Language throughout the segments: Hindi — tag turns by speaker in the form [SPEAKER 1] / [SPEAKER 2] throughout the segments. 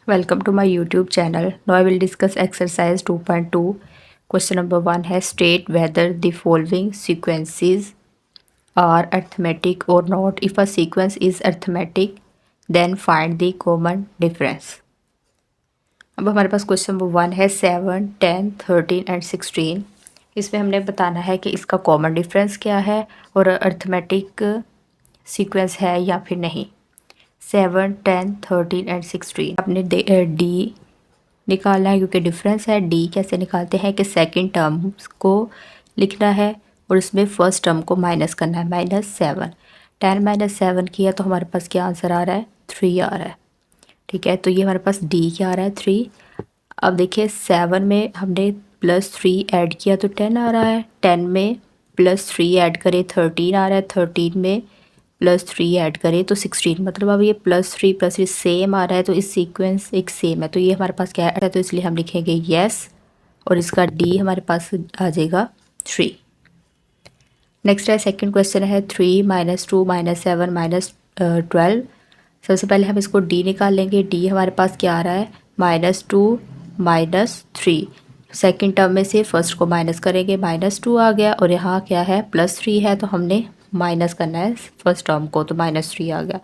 [SPEAKER 1] Welcome to my YouTube channel. Now I will discuss exercise 2.2. Question number 1 है state whether the following sequences are arithmetic or not. If a sequence is arithmetic, then find the common difference. अब हमारे पास क्वेश्चन नंबर 1 है 7, 10, 13 एंड 16. इसमें हमने बताना है कि इसका कॉमन डिफरेंस क्या है और अर्थमेटिक सीक्वेंस है या फिर नहीं. 7, 10, 13 एंड 16 आपने डी निकालना है क्योंकि डिफरेंस है. डी कैसे निकालते हैं कि सेकंड टर्म को लिखना है और इसमें फर्स्ट टर्म को माइनस करना है. -7 10 - 7 किया तो हमारे पास क्या आंसर आ रहा है 3 आ रहा है. ठीक है, तो ये हमारे पास डी क्या आ रहा है 3. अब देखिए 7 में हमने +3 ऐड किया तो 10 आ रहा है. 10 में +3 ऐड करें 13 आ रहा है. 13 में +3 ऐड करें तो 16. मतलब अब ये +3 सेम आ रहा है तो इस सीक्वेंस एक सेम है तो ये हमारे पास क्या है तो इसलिए हम लिखेंगे येस और इसका डी हमारे पास आ जाएगा 3. नेक्स्ट है सेकंड क्वेश्चन है 3 - 2 - 7 - 12. सबसे पहले हम इसको डी निकाल लेंगे. डी हमारे पास क्या आ रहा है -2 - 3. सेकंड टर्म में से फर्स्ट को माइनस करेंगे -2 आ गया और यहाँ क्या है +3 है तो हमने माइनस करना है फर्स्ट टर्म को तो -3 आ गया.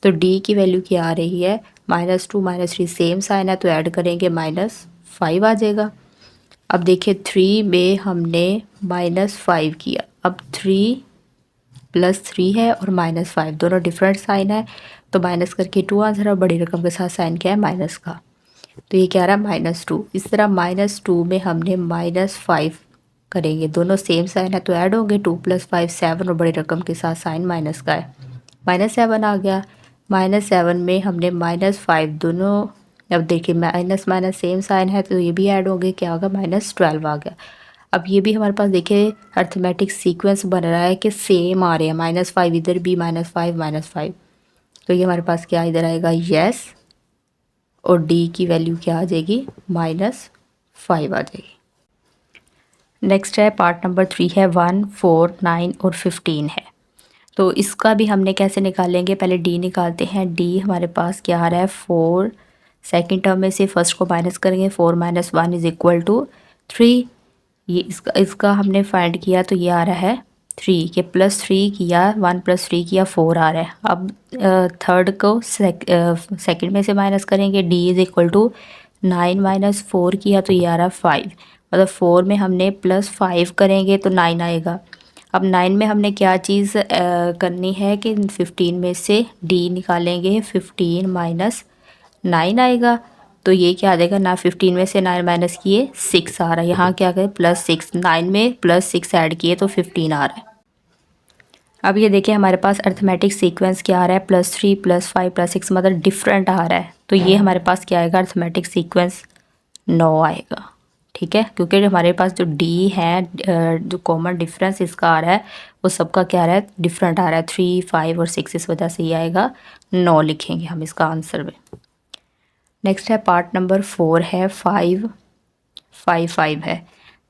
[SPEAKER 1] तो डी की वैल्यू क्या आ रही है -2 - 3 सेम साइन है तो ऐड करेंगे -5 आ जाएगा. अब देखिए 3 में हमने -5 किया. अब 3 +3 है और -5 दोनों डिफरेंट साइन है तो माइनस करके 2 आंसर है. बड़ी रकम के साथ साइन क्या है माइनस का तो ये क्या रहा है -2. इस तरह -2 में हमने -5 करेंगे. दोनों सेम साइन है तो ऐड होंगे 2 + 5 7 और बड़ी रकम के साथ साइन माइनस का है -7 आ गया. -7 में हमने -5 दोनों अब देखिए माइनस माइनस सेम साइन है तो ये भी ऐड होंगे क्या होगा -12 आ गया. अब ये भी हमारे पास देखिए अर्थमेटिक सीक्वेंस बन रहा है कि सेम आ रहे हैं -5 इधर भी -5 -5 तो ये हमारे पास क्या इधर आएगा येस और डी की वैल्यू क्या आ जाएगी -5 आ जाएगी. नेक्स्ट है पार्ट नंबर 3 है 1, 4, 9 और 15 है. तो इसका भी हमने कैसे निकालेंगे पहले डी निकालते हैं. डी हमारे पास क्या आ रहा है 4. सेकंड टर्म में से फर्स्ट को माइनस करेंगे 4 - 1 = 3. ये इसका हमने फाइंड किया तो ये आ रहा है 3 के +3 किया 1 + 3 किया 4 आ रहा है. अब थर्ड को सेकंड में से माइनस करेंगे. डी = 9 - 4 किया तो ये आ रहा है 5. मतलब 4 में हमने +5 करेंगे तो 9 आएगा. अब 9 में हमने क्या चीज़ करनी है कि 15 में से डी निकालेंगे 15 - 9 आएगा तो ये क्या आ जाएगा ना 15 में से 9 माइनस किए 6 आ रहा है. यहाँ क्या करें +6 9 में +6 ऐड किए तो 15 आ रहा है. अब ये देखिए हमारे पास अर्थमेटिक सीक्वेंस क्या आ रहा है +3 +5 +6 मतलब डिफरेंट आ रहा है तो ये हमारे पास क्या आएगा अर्थमेटिक सीक्वेंस 9 आएगा. ठीक है, क्योंकि हमारे पास जो डी है जो कॉमन डिफरेंस इसका आ रहा है वो सबका क्या आ रहा है डिफरेंट आ रहा है 3 5 और 6 इस वजह से ये आएगा 9 लिखेंगे हम इसका आंसर में. नेक्स्ट है पार्ट नंबर 4 है 5 5 5 है.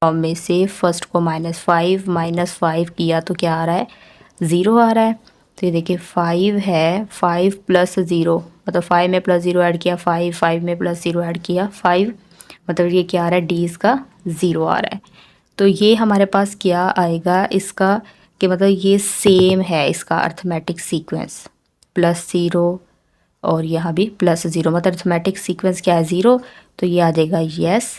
[SPEAKER 1] टर्म में से फर्स्ट को -5 -5 किया तो क्या आ रहा है 0 आ रहा है. तो ये देखिए 5 है 5 + 0 मतलब 5 में +0 ऐड किया 5 5 में +0 ऐड किया 5 मतलब ये क्या आ रहा है डी इसका 0 आ रहा है. तो ये हमारे पास क्या आएगा इसका कि मतलब ये सेम है इसका अर्थमेटिक सीक्वेंस +0 और यहाँ भी +0 मतलब अर्थमेटिक सीक्वेंस क्या है 0 तो ये आ जाएगा येस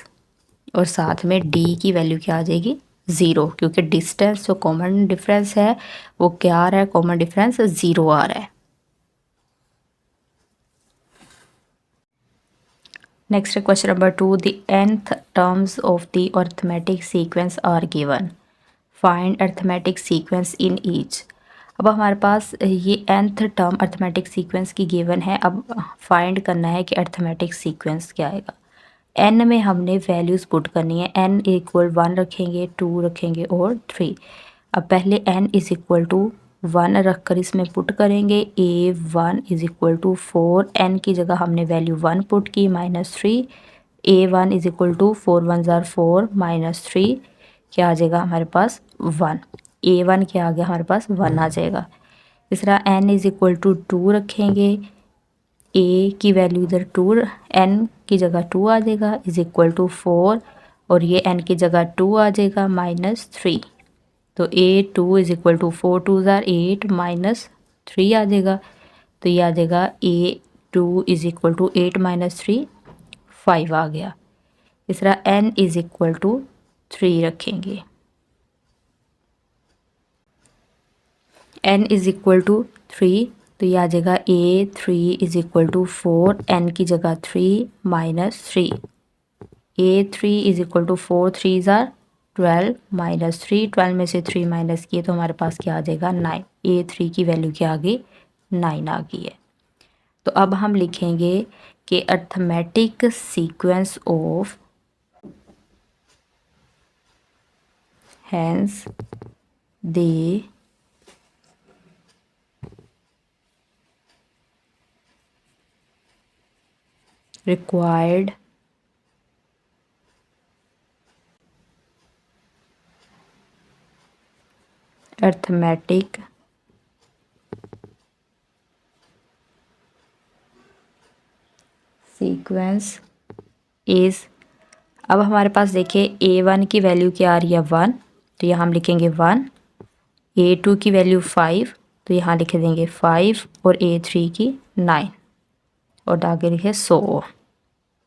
[SPEAKER 1] और साथ में डी की वैल्यू क्या आ जाएगी 0 क्योंकि डिस्टेंस जो कॉमन डिफरेंस है वो क्या आ रहा है कॉमन डिफरेंस 0 आ रहा है. Next question number 2 the nth terms of the arithmetic sequence are given. Find arithmetic sequence in each. अब हमारे पास ये nth टर्म अर्थमेटिक सीक्वेंस की गिवन है. अब फाइंड करना है कि अर्थमेटिक सीक्वेंस क्या आएगा. n में हमने वैल्यूज़ पुट करनी है. n = 1 रखेंगे 2 रखेंगे और 3. अब पहले n = 1 रख कर इसमें पुट करेंगे. a1 = 4 n की जगह हमने वैल्यू 1 पुट की -3. a1 = 4 1 ज़ार 4 -3 क्या आ जाएगा हमारे पास 1. a1 क्या आ गया हमारे पास 1 आ जाएगा. इस तरह n = 2 रखेंगे. ए की वैल्यू इधर 2, एन की जगह 2 आ जाएगा इज इक्वल टू 4 और ये एन की जगह 2 आ जाएगा -3। तो A2 इज इक्वल टू 4 2 ज़ार 8 -3 आ जाएगा। तो ये आ जाएगा A2 इज इक्वल टू 8 -3 5 आ गया। इस तरह n इज इक्वल टू 3 रखेंगे। n इज इक्वल टू 3 तो ये आ जाएगा A3 is equal to 4 n की जगह 3 -3। A3 इज इक्वल टू 4 3 ज़ार 12 -3 12 में से 3 माइनस किए तो हमारे पास क्या आ जाएगा 9। A3 की वैल्यू क्या आ गई 9 आ गई है। तो अब हम लिखेंगे कि arithmetic sequence of hence they required arithmetic sequence is. अब हमारे पास देखिए A1 की वैल्यू क्या आ रही है 1 तो यहाँ हम लिखेंगे 1। A2 की वैल्यू 5 तो यहाँ लिख देंगे 5 और A3 की 9 और आगे लिखे 100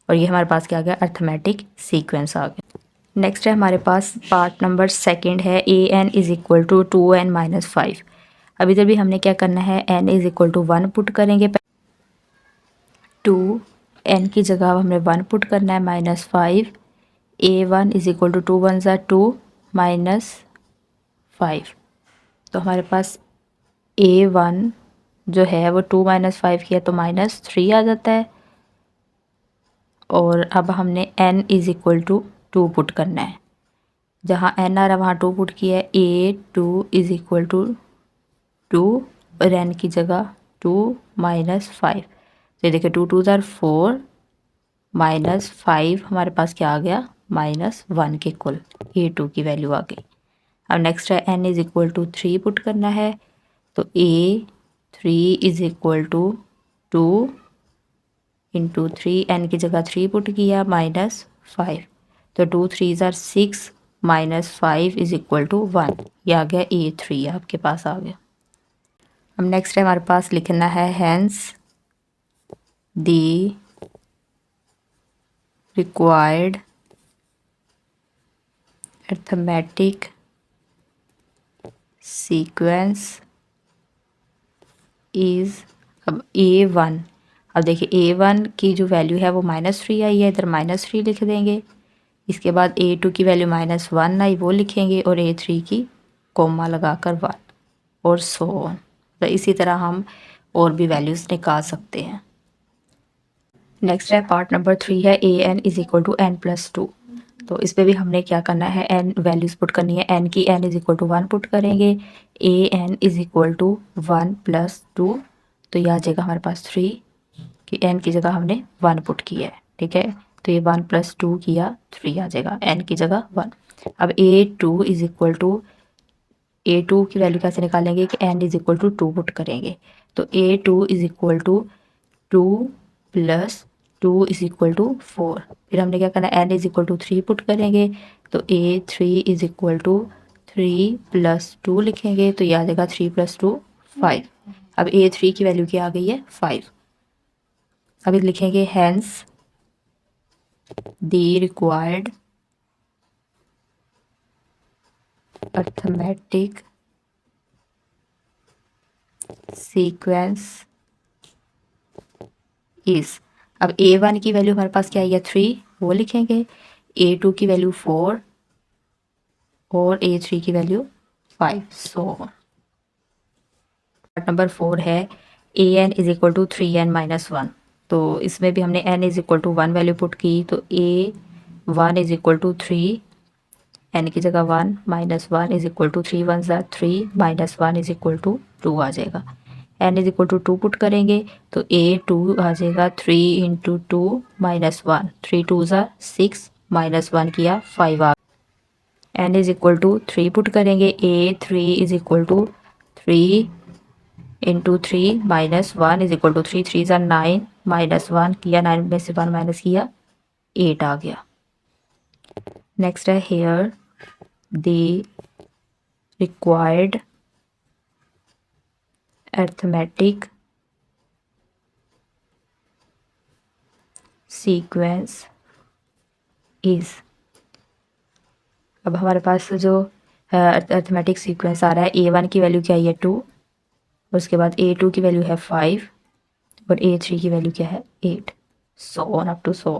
[SPEAKER 1] और ये हमारे पास क्या आ गया अर्थमेटिक सीक्वेंस आ गया। नेक्स्ट है हमारे पास पार्ट नंबर सेकंड है an is equal to 2n minus 5। अब इधर भी हमने क्या करना है n is equal to 1 put करेंगे 2 n की जगह हमने 1 पुट करना है -5 a1 इज इक्वल टू 2 1 ज़ा 2 -5। तो हमारे पास a1 जो है वो 2 -5 किया तो -3 आ जाता है और अब हमने n is equal to 2 put करना है। जहाँ n आ रहा है वहाँ 2 पुट किया है a2 इज इक्वल टू 2 और n की जगह 2 -5। तो ये देखिए 2 2 ज़ार 4 -5 हमारे पास क्या आ गया -1 के कुल a2 की वैल्यू आ गई। अब नेक्स्ट है n is equal to 3 put करना है तो a3 is equal to 2 into 3 n की जगह 3 पुट किया -5 तो 2 3 ज़ार 6 -5 इज इक्वल टू 1। ये आ गया a3 आपके पास आ गया। अब नेक्स्ट है हमारे पास लिखना है hence the required arithmetic sequence is. अब a1 अब देखिए a1 की जो वैल्यू है वो -3 आई है इधर -3 लिख देंगे। इसके बाद a2 की वैल्यू -1 आई वो लिखेंगे और a3 की कोमा लगाकर 1 और सो ऑन। तो इसी तरह हम और भी वैल्यूज़ निकाल सकते हैं। नेक्स्ट है पार्ट नंबर 3 है an is equal to n+2। तो इस पे भी हमने क्या करना है n वैल्यूज़ पुट करनी है। n की n is equal to 1 put करेंगे an इज इक्वल टू 1 + 2 तो यह आ जाएगा हमारे पास 3 कि n की जगह हमने 1 पुट किया है। ठीक है तो ये 1 + 2 किया 3 आ जाएगा n की जगह 1। अब a2 is equal to a2 की वैल्यू कैसे निकालेंगे कि n is equal to 2 put करेंगे तो a2 is equal to 2 + 2 is equal to 4। फिर हमने क्या करना है n is equal to 3 put करेंगे तो a3 इज इक्वल टू 3 + 2 लिखेंगे तो ये आ जाएगा 3 + 2 5। अब a3 की वैल्यू क्या आ गई है 5। अब लिखेंगे hence the required arithmetic sequence is. अब a1 की वैल्यू हमारे पास क्या आई है 3 वो लिखेंगे a2 की वैल्यू 4 और a3 की वैल्यू 5 सो पार्ट नंबर 4 है an is equal to 3n - 1। तो इसमें भी हमने n is equal to 1 value put की तो a1 is equal to 3 n की जगह 1 -1 इज इक्वल टू 3 1 ज़ा 3 -1 इज इक्वल टू 2 आ जाएगा। n is equal to 2 put करेंगे तो a2 आ जाएगा 3 × 2 -1 3 2 ज़ा 6 -1 किया 5 आ। n is equal to 3 put करेंगे a3 is equal to 3 × 3 -1 is equal to 3 3 ज़ा 9 -1 किया, 9 में से 1 माइनस किया, 8 आ गया। नेक्स्ट है here the required arithmetic sequence is. अब हमारे पास जो अर्थमेटिक सीक्वेंस आ रहा है, A1 की वैल्यू क्या है 2, उसके बाद A2 की वैल्यू है 5 और A3 की वैल्यू क्या है 8, so on up to so.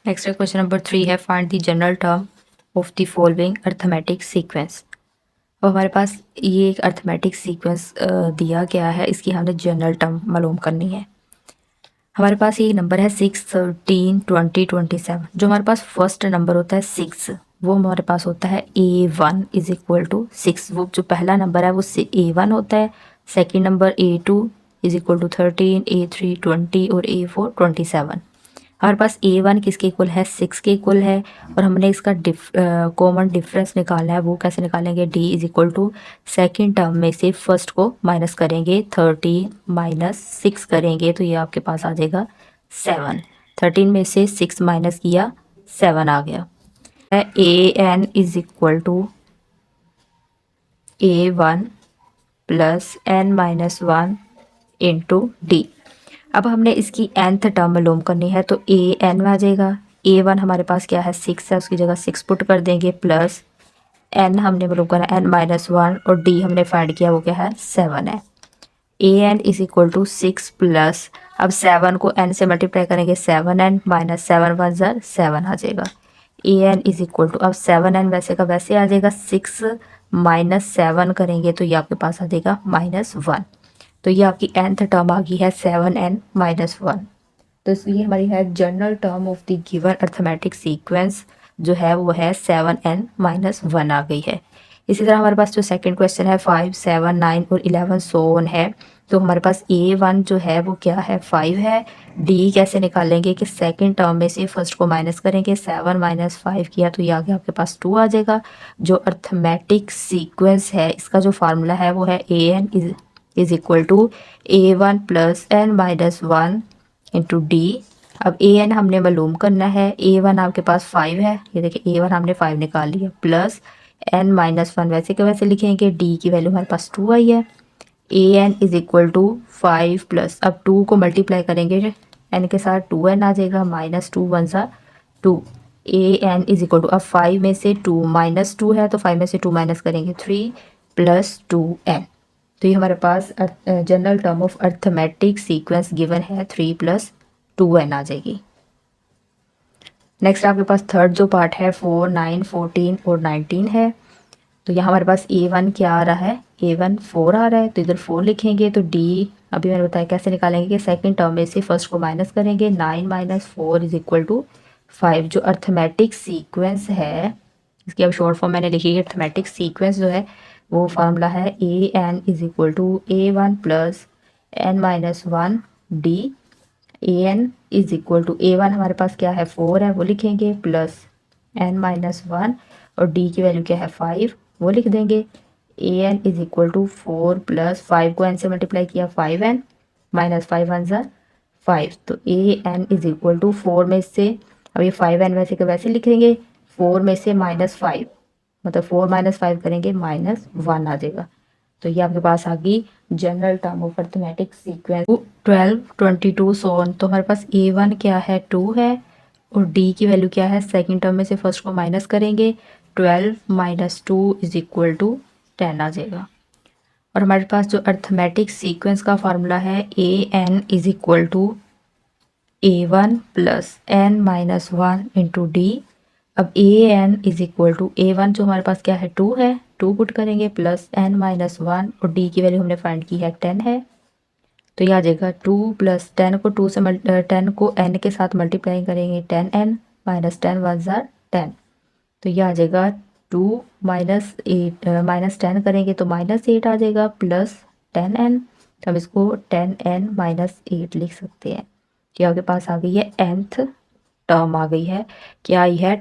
[SPEAKER 1] Next question number 3 है find the general term of the following arithmetic sequence. अब हमारे पास ये एक अर्थमेटिक सीक्वेंस दिया गया है, इसकी हमने जनरल टर्म मालूम करनी है। हमारे पास ये नंबर है 6, 13, 20, 27। जो हमारे पास फर्स्ट नंबर होता है 6, वो हमारे पास होता है A1 इज इक्वल टू 6। वो जो पहला नंबर है वो A1 होता है। Second number A2 is equal to 13, A3 20 और A4 27। हमारे पास A1 किसके इक्वल है 6 के इक्वल है, और हमने इसका कॉमन डिफरेंस निकालना है। वो कैसे निकालेंगे, D is equal to second term में से फर्स्ट को माइनस करेंगे, 13 माइनस 6 करेंगे तो ये आपके पास आ जाएगा 7। 13 में से 6 माइनस किया, 7 आ गया। AN is equal to A1 plus n minus 1 into D. अब हमने इसकी nth टर्म मालूम करनी है, तो an में आ जाएगा। A1 हमारे पास क्या है 6 है, उसकी जगह 6 पुट कर देंगे, प्लस n हमने मालूम करना है n माइनस 1 और d हमने फाइंड किया वो क्या है 7 है। an is equal to 6 plus, अब 7 को n से मल्टीप्लाई करेंगे, 7n माइनस 7 1 ज़र 7 आ जाएगा। an इज इक्वल टू, अब 7n वैसे का वैसे आ जाएगा, 6 माइनस 7 करेंगे तो ये आपके पास आ जाएगा -1। तो ये आपकी nth टर्म आ गई है 7n माइनस 1। तो ये हमारी है general term of the given arithmetic sequence जो है वो है 7n माइनस 1 आ गई है। इसी तरह हमारे पास जो सेकंड क्वेश्चन है 5, 7, 9 और 11 सो ऑन है। तो हमारे पास A1 जो है वो क्या है 5 है। D कैसे निकालेंगे कि सेकंड टर्म में से फर्स्ट को माइनस करेंगे, 7 माइनस 5 किया तो ये आगे आपके पास 2 आ जाएगा। जो अर्थमेटिक सीक्वेंस है इसका जो फार्मूला है वो है AN is equal to A1 plus n minus 1 into D. अब AN हमने मालूम करना है, A1 आपके पास 5 है, ये देखिए A1 हमने 5 निकाल लिया, प्लस n माइनस 1 वैसे के वैसे लिखेंगे, D की वैल्यू हमारे पास 2 आई है। AN is equal to 5 plus, अब 2 को मल्टीप्लाई करेंगे n के साथ, 2n आ जाएगा, माइनस 2 1 सा 2। AN इज इक्वल टू, अब 5 में से 2 माइनस 2 है तो 5 में से 2 माइनस करेंगे, 3 प्लस 2n। तो ये हमारे पास general term of arithmetic sequence given है 3 प्लस 2n आ जाएगी। नेक्स्ट आपके पास थर्ड जो पार्ट है 4, 9, 14 और 19 है। तो यहाँ हमारे पास A1 क्या आ रहा है, A1 4 आ रहा है, तो इधर 4 लिखेंगे। तो D अभी मैंने बताया कैसे निकालेंगे कि सेकंड टर्म में से फर्स्ट को माइनस करेंगे, 9 माइनस 4 इज इक्वल टू 5। जो अर्थमेटिक सीक्वेंस है इसकी अब शॉर्ट फॉर्म मैंने लिखी है। अर्थमेटिक सीक्वेंस जो है वो फार्मूला है AN is equal to A1 plus n minus 1 D। AN is equal to A1 हमारे पास क्या है 4 है वो लिखेंगे, प्लस n माइनस 1 और D की वैल्यू क्या है 5 वो लिख देंगे। AN is equal to 4 plus 5 को n से मल्टीप्लाई किया, 5n माइनस 5 1 ज़र 5। तो AN इज इक्वल टू 4 में से, अब ये 5n वैसे के वैसे लिखेंगे, 4 में से -5 मतलब 4 माइनस 5 करेंगे, -1 आ जाएगा। तो ये आपके पास आ गई general term of arithmetic sequence 12, 22 so on. तो हमारे पास A1 क्या है 2 है और D की वैल्यू क्या है, सेकंड टर्म में से फर्स्ट को माइनस करेंगे, 12 माइनस 2 इज इक्वल टू 10 आ जाएगा। और हमारे पास जो अर्थमेटिक सीक्वेंस का फार्मूला है AN is equal to A1 plus n minus 1 into D. अब AN is equal to A1 जो हमारे पास क्या है 2 है, 2 पुट करेंगे, प्लस n माइनस 1 और D की वैल्यू हमने फाइंड की है 10 है। तो ये आ जाएगा 2 प्लस 10 को 2 से 10 को n के साथ मल्टीप्लाई करेंगे, 10n माइनस 10 1 ज़र 10। तो ये आ जाएगा 2 माइनस 8 माइनस 10 करेंगे तो -8 आ जाएगा, प्लस 10n। तो हम इसको 10n माइनस 8 लिख सकते हैं। ये आपके पास आ गई है nth टर्म आ गई है, क्या आई है